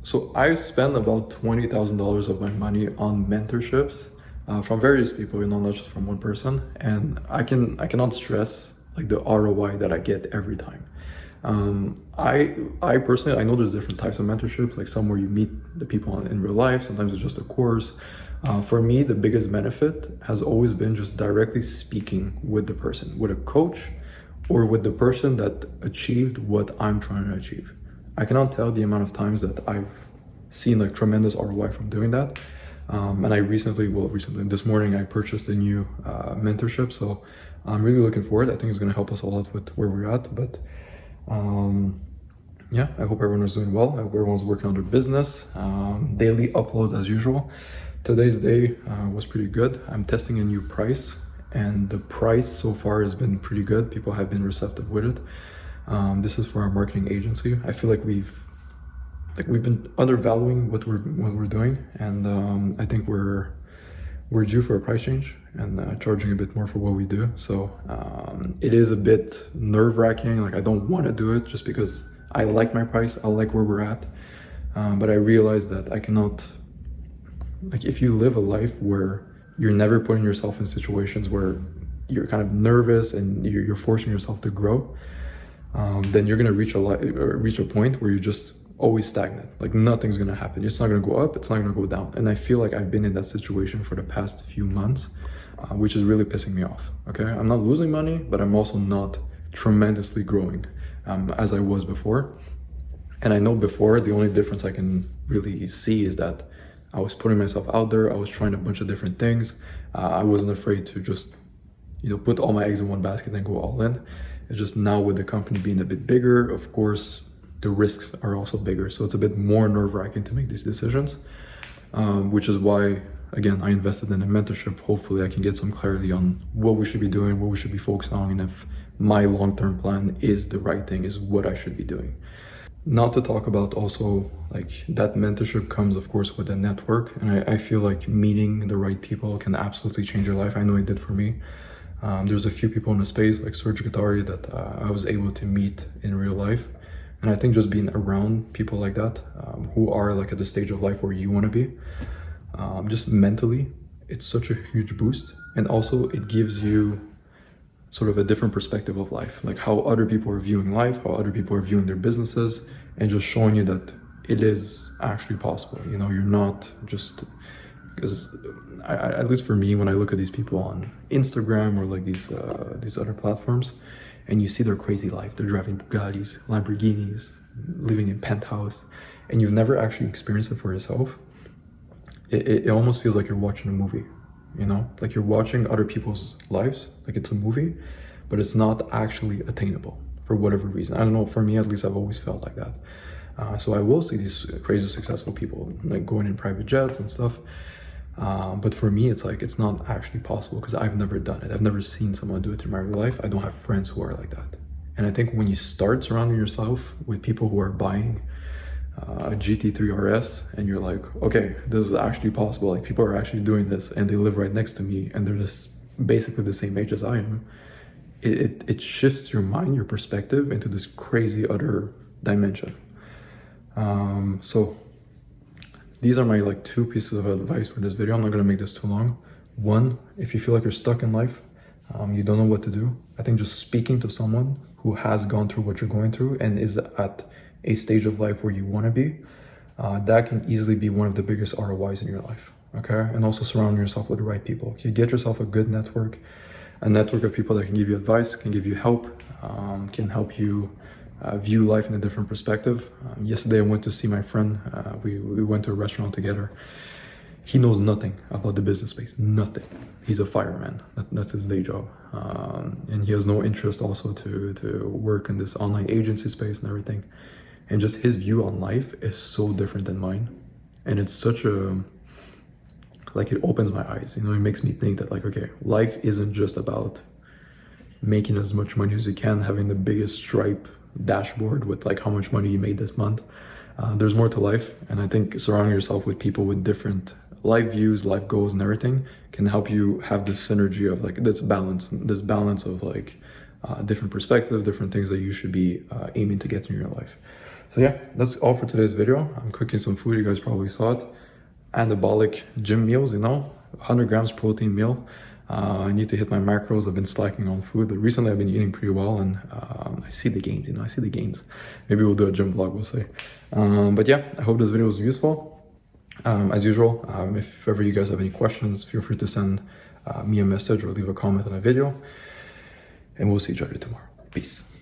So I've spent about $20,000 of my money on mentorships from various people, not just from one person. And I cannot stress like the ROI that I get every time. I personally, I know there's different types of mentorships, like some where you meet the people in real life, sometimes it's just a course. For me, the biggest benefit has always been just directly speaking with the person, with a coach or with the person that achieved what I'm trying to achieve. I cannot tell the amount of times that I've seen like tremendous ROI from doing that. And I recently, this morning I purchased a new mentorship. So I'm really looking forward. I think it's going to help us a lot with where we're at. But yeah, I hope everyone is doing well. I hope everyone's working on their business. Daily uploads as usual. Today's day was pretty good. I'm testing a new price, and the price so far has been pretty good. People have been receptive with it. This is for our marketing agency. I feel like we've been undervaluing what we're doing, and I think we're due for a price change and charging a bit more for what we do. So it is a bit nerve-wracking. Like I don't want to do it just because I like my price, I like where we're at, but I realize that I cannot. Like if you live a life where you're never putting yourself in situations where you're kind of nervous and you're forcing yourself to grow, then you're gonna reach a point where you're just always stagnant. Like nothing's gonna happen. It's not gonna go up, it's not gonna go down. And I feel like I've been in that situation for the past few months, which is really pissing me off. Okay, I'm not losing money, but I'm also not tremendously growing as I was before. And I know before, the only difference I can really see is that I was putting myself out there. I was trying a bunch of different things. I wasn't afraid to just, put all my eggs in one basket and go all in. It's just now with the company being a bit bigger, of course, the risks are also bigger. So it's a bit more nerve-wracking to make these decisions, which is why, again, I invested in a mentorship. Hopefully I can get some clarity on what we should be doing, what we should be focused on, and if my long-term plan is the right thing, is what I should be doing. Not to talk about also like that mentorship comes of course with a network, and I feel like meeting the right people can absolutely change your life. I know it did for me. There's a few people in the space like Serge Guittari that I was able to meet in real life, and I think just being around people like that who are like at the stage of life where you want to be, just mentally, it's such a huge boost. And also it gives you sort of a different perspective of life, like how other people are viewing life, how other people are viewing their businesses, and just showing you that it is actually possible. You're not just, because at least for me, when I look at these people on Instagram or like these other platforms, and you see their crazy life, they're driving Bugattis, Lamborghinis, living in penthouse, and you've never actually experienced it for yourself, it almost feels like you're watching a movie. Like you're watching other people's lives, like it's a movie, but it's not actually attainable for whatever reason. I don't know, for me at least, I've always felt like that. So I will see these crazy successful people like going in private jets and stuff. But for me, it's like, it's not actually possible because I've never done it. I've never seen someone do it in my real life. I don't have friends who are like that. And I think when you start surrounding yourself with people who are buying a GT3 RS and you're like, okay, this is actually possible, like people are actually doing this and they live right next to me and they're just basically the same age as I am, it shifts your mind, your perspective into this crazy other dimension. So these are my like two pieces of advice for this video. I'm not gonna make this too long. One, if you feel like you're stuck in life, you don't know what to do, I think just speaking to someone who has gone through what you're going through and is at a stage of life where you want to be, that can easily be one of the biggest ROIs in your life. Okay, and also surround yourself with the right people. You get yourself a good network, a network of people that can give you advice, can give you help, can help you view life in a different perspective. Yesterday I went to see my friend. We went to a restaurant together. He knows nothing about the business space, nothing. He's a fireman, that's his day job. And he has no interest also to work in this online agency space and everything. And just his view on life is so different than mine. And it's such a, like it opens my eyes, it makes me think that like, okay, life isn't just about making as much money as you can, having the biggest stripe dashboard with like how much money you made this month. There's more to life. And I think surrounding yourself with people with different life views, life goals and everything can help you have this synergy of like this balance of like different perspective, different things that you should be aiming to get in your life. So yeah, that's all for today's video. I'm cooking some food, you guys probably saw it. Anabolic gym meals, 100 grams protein meal. I need to hit my macros. I've been slacking on food, but recently I've been eating pretty well, and I see the gains, I see the gains. Maybe we'll do a gym vlog, we'll see. But yeah, I hope this video was useful. As usual, if ever you guys have any questions, feel free to send me a message or leave a comment on a video, and we'll see each other tomorrow. Peace.